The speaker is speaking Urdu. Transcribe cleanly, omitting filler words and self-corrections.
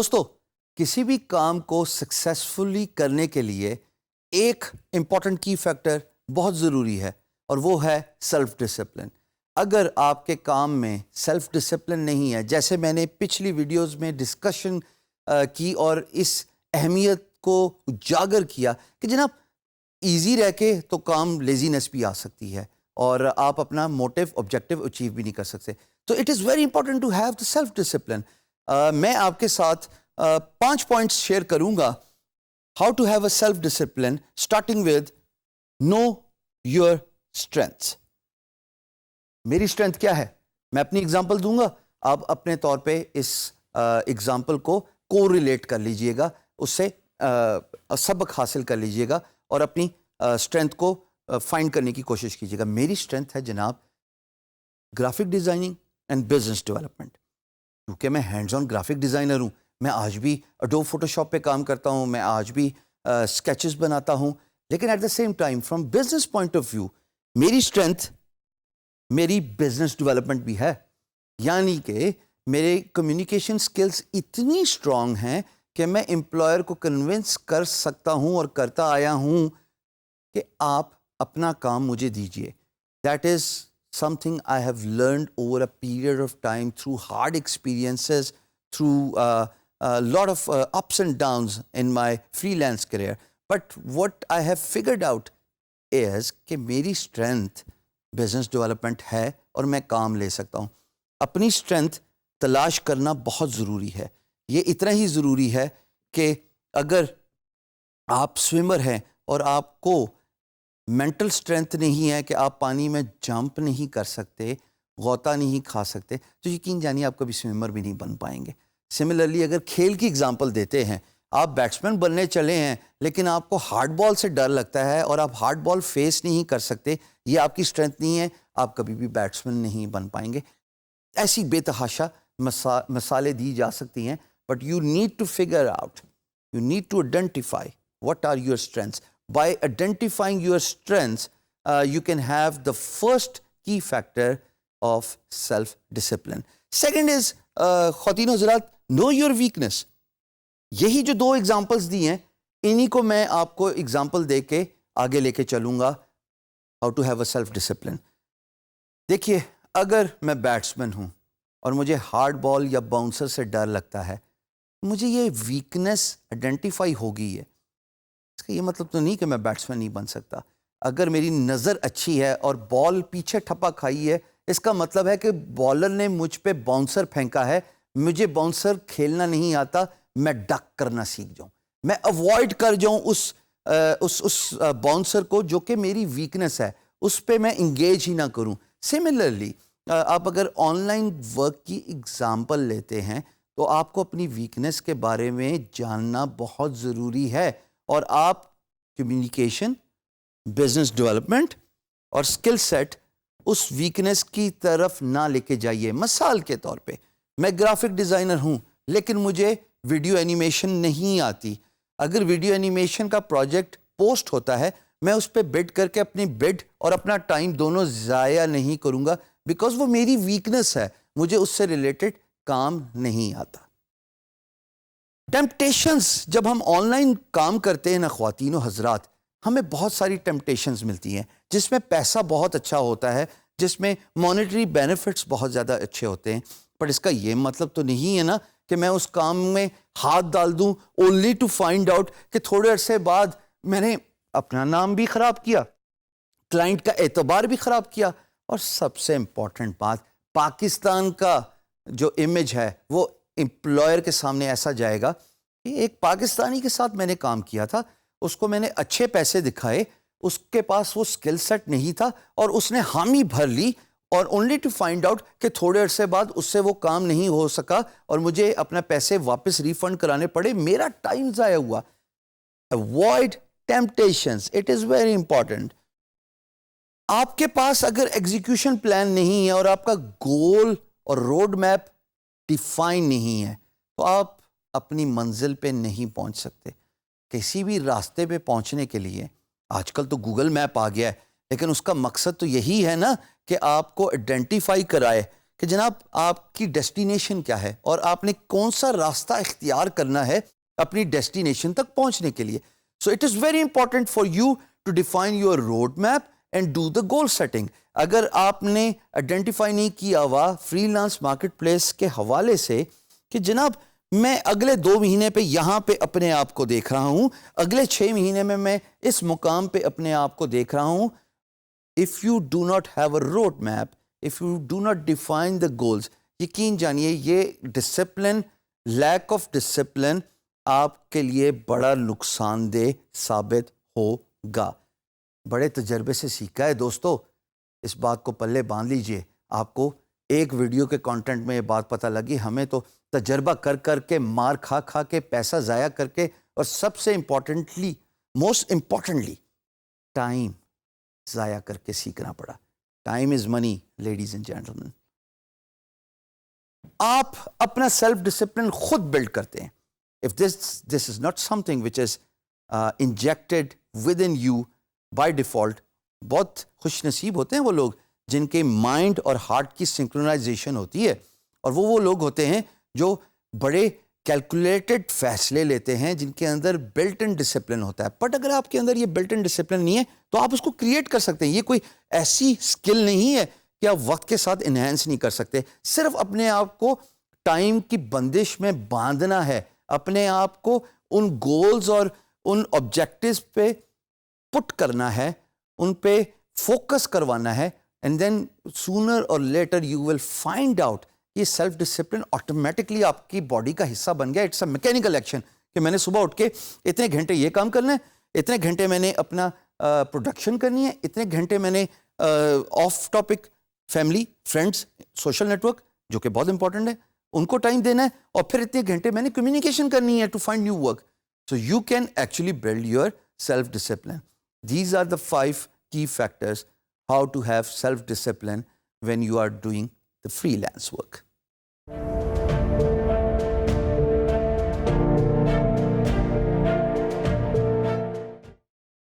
دوستو کسی بھی کام کو سکسیسفلی کرنے کے لیے ایک امپورٹنٹ کی فیکٹر بہت ضروری ہے اور وہ ہے سیلف ڈسپلن. اگر آپ کے کام میں سیلف ڈسپلن نہیں ہے، جیسے میں نے پچھلی ویڈیوز میں ڈسکشن کی اور اس اہمیت کو اجاگر کیا کہ جناب ایزی رہ کے تو کام لیزینس بھی آ سکتی ہے اور آپ اپنا موٹیو آبجیکٹیو اچیو بھی نہیں کر سکتے. تو it is very important to have the self discipline. میں آپ کے ساتھ 5 پوائنٹس شیئر کروں گا how to have a self discipline, starting with know your strengths. میری اسٹرینتھ کیا ہے؟ میں اپنی اگزامپل دوں گا، آپ اپنے طور پہ اس اگزامپل کو ریلیٹ کر لیجئے گا، اس سے سبق حاصل کر لیجئے گا اور اپنی اسٹرینتھ کو فائنڈ کرنے کی کوشش کیجیے گا. میری اسٹرینتھ ہے جناب graphic designing and business development. کیونکہ میں ہینڈز آن گرافک ڈیزائنر ہوں، میں آج بھی اڈوب فوٹوشاپ پہ کام کرتا ہوں، میں آج بھی اسکیچز بناتا ہوں، لیکن at the same time from business point of view میری اسٹرینتھ میری بزنس ڈیولپمنٹ بھی ہے. یعنی کہ میرے کمیونیکیشن سکلز اتنی اسٹرانگ ہیں کہ میں امپلائر کو کنونس کر سکتا ہوں اور کرتا آیا ہوں کہ آپ اپنا کام مجھے دیجیے. That is something I have learned over a period of time through hard experiences, through a lot of ups and downs in my freelance career. But what I have figured out is کہ میری strength business development ہے اور میں کام لے سکتا ہوں. اپنی strength تلاش کرنا بہت ضروری ہے. یہ اتنا ہی ضروری ہے کہ اگر آپ سوئمر ہیں اور آپ کو مینٹل اسٹرینتھ نہیں ہے کہ آپ پانی میں جمپ نہیں کر سکتے، غوطہ نہیں کھا سکتے، تو یقین جانیے آپ کبھی سوئمر بھی نہیں بن پائیں گے. سملرلی اگر کھیل کی اگزامپل دیتے ہیں، آپ بیٹسمین بننے چلے ہیں لیکن آپ کو ہارڈ بال سے ڈر لگتا ہے اور آپ ہارڈ بال فیس نہیں کر سکتے، یہ آپ کی اسٹرینتھ نہیں ہے، آپ کبھی بھی بیٹسمین نہیں بن پائیں گے. ایسی بے تحاشا مثالیں دی جا سکتی ہیں، but you need to figure out, you need to identify what are your strengths. By identifying your strengths, you can have the first key factor of self-discipline. Second is, خواتین و حضرات, know your weakness. یہی جو 2 examples دی ہیں، انہی کو میں آپ کو example دے کے آگے لے کے چلوں گا how to have a self-discipline. دیکھیے، اگر میں بیٹسمین ہوں اور مجھے ہارڈ بال یا باؤنسر سے ڈر لگتا ہے، مجھے یہ ویکنس آئیڈینٹیفائی ہو گئی ہے. اس کا یہ مطلب تو نہیں کہ میں بیٹسمین نہیں بن سکتا. اگر میری نظر اچھی ہے اور بال پیچھے ٹھپا کھائی ہے، اس کا مطلب ہے کہ بالر نے مجھ پہ باؤنسر پھینکا ہے، مجھے باؤنسر کھیلنا نہیں آتا، میں ڈک کرنا سیکھ جاؤں، میں اوائڈ کر جاؤں اس باؤنسر کو جو کہ میری ویکنس ہے، اس پہ میں انگیج ہی نہ کروں. سملرلی آپ اگر آن لائن ورک کی اگزامپل لیتے ہیں تو آپ کو اپنی ویکنس کے بارے میں جاننا بہت ضروری ہے، اور آپ کمیونیکیشن، بزنس ڈیولپمنٹ اور اسکل سیٹ اس ویکنس کی طرف نہ لے کے جائیے. مثال کے طور پہ میں گرافک ڈیزائنر ہوں لیکن مجھے ویڈیو اینیمیشن نہیں آتی. اگر ویڈیو اینیمیشن کا پروجیکٹ پوسٹ ہوتا ہے، میں اس پہ بڈ کر کے اپنی بڈ اور اپنا ٹائم دونوں ضائع نہیں کروں گا، بیکاز وہ میری ویکنس ہے، مجھے اس سے ریلیٹڈ کام نہیں آتا. ٹیمپٹیشنز، جب ہم آن لائن کام کرتے ہیں نا خواتین و حضرات، ہمیں بہت ساری ٹیمپٹیشنز ملتی ہیں جس میں پیسہ بہت اچھا ہوتا ہے، جس میں مانیٹری بینیفٹس بہت زیادہ اچھے ہوتے ہیں. پر اس کا یہ مطلب تو نہیں ہے نا کہ میں اس کام میں ہاتھ ڈال دوں اونلی ٹو فائنڈ آؤٹ کہ تھوڑے عرصے بعد میں نے اپنا نام بھی خراب کیا، کلائنٹ کا اعتبار بھی خراب کیا، اور سب سے امپورٹنٹ بات، پاکستان کا جو امیج ہے وہ امپلائر کے سامنے ایسا جائے گا کہ ایک پاکستانی کے ساتھ میں نے کام کیا تھا، اس کو میں نے اچھے پیسے دکھائے، اس کے پاس وہ سکل سیٹ نہیں تھا اور اس نے حامی بھر لی، اور اونلی ٹو فائنڈ آؤٹ کہ تھوڑے عرصے بعد اس سے وہ کام نہیں ہو سکا اور مجھے اپنا پیسے واپس ریفنڈ کرانے پڑے، میرا ٹائم ضائع ہوا. Avoid temptations. It is very important. آپ کے پاس اگر ایگزیکیوشن پلان نہیں ہے اور آپ کا گول اور روڈ میپ ڈیفائن نہیں ہے تو آپ اپنی منزل پہ نہیں پہنچ سکتے. کسی بھی راستے پہ پہنچنے کے لیے آج کل تو گوگل میپ آ گیا ہے، لیکن اس کا مقصد تو یہی ہے نا کہ آپ کو آئیڈینٹیفائی کرائے کہ جناب آپ کی ڈیسٹینیشن کیا ہے اور آپ نے کون سا راستہ اختیار کرنا ہے اپنی ڈیسٹینیشن تک پہنچنے کے لیے. So it is very important for you to define your road map and do the goal setting. اگر آپ نے آئیڈینٹیفائی نہیں کیا ہوا فری لانس مارکیٹ پلیس کے حوالے سے کہ جناب میں اگلے 2 مہینے پہ یہاں پہ اپنے آپ کو دیکھ رہا ہوں, اگلے 6 مہینے میں اس مقام پہ اپنے آپ کو دیکھ رہا ہوں, if you do not have a road map, if you do not define the goals, یقین جانیے یہ ڈسپلن, لیک آف ڈسپلن آپ کے لیے بڑا نقصان دہ ثابت ہوگا. بڑے تجربے سے سیکھا ہے دوستو, اس بات کو پلے باندھ لیجئے. آپ کو ایک ویڈیو کے کانٹینٹ میں یہ بات پتہ لگی, ہمیں تو تجربہ کر کر کے, مار کھا کھا کے, پیسہ ضائع کر کے, اور سب سے امپورٹنٹلی, موسٹ امپورٹنٹلی, ٹائم ضائع کر کے سیکھنا پڑا. Time is money ladies and gentleman. آپ اپنا سیلف ڈسپلن خود بلڈ کرتے ہیں. If this is not something which is injected within you by default. بہت خوش نصیب ہوتے ہیں وہ لوگ جن کے مائنڈ اور ہارٹ کی سنکرونائزیشن ہوتی ہے, اور وہ لوگ ہوتے ہیں جو بڑے کیلکولیٹڈ فیصلے لیتے ہیں, جن کے اندر بلٹ ان ڈسپلن ہوتا ہے. بٹ اگر آپ کے اندر یہ بلٹ ان ڈسپلن نہیں ہے تو آپ اس کو کریٹ کر سکتے ہیں. یہ کوئی ایسی اسکل نہیں ہے کہ آپ وقت کے ساتھ انہینس نہیں کر سکتے. صرف اپنے آپ کو ٹائم کی بندش میں باندھنا ہے, اپنے آپ کو ان گولز اور ان آبجیکٹیوز پہ پٹ کرنا ہے, ان پہ فوکس کروانا ہے, and then sooner or later you will find out. یہ سیلف ڈسپلن آٹومیٹکلی آپ کی باڈی کا حصہ بن گیا. اٹس اے میکینیکل ایکشن کہ میں نے صبح اٹھ کے اتنے گھنٹے یہ کام کرنا ہے, اتنے گھنٹے میں نے اپنا پروڈکشن کرنی ہے, اتنے گھنٹے میں نے of topic family, friends, social network جو کہ بہت امپورٹنٹ ہے ان کو ٹائم دینا ہے, اور پھر اتنے گھنٹے میں نے کمیونیکیشن کرنی ہے to find new work. So you can actually build your self discipline. These are the 5 key factors how to have self-discipline when you are doing the freelance work.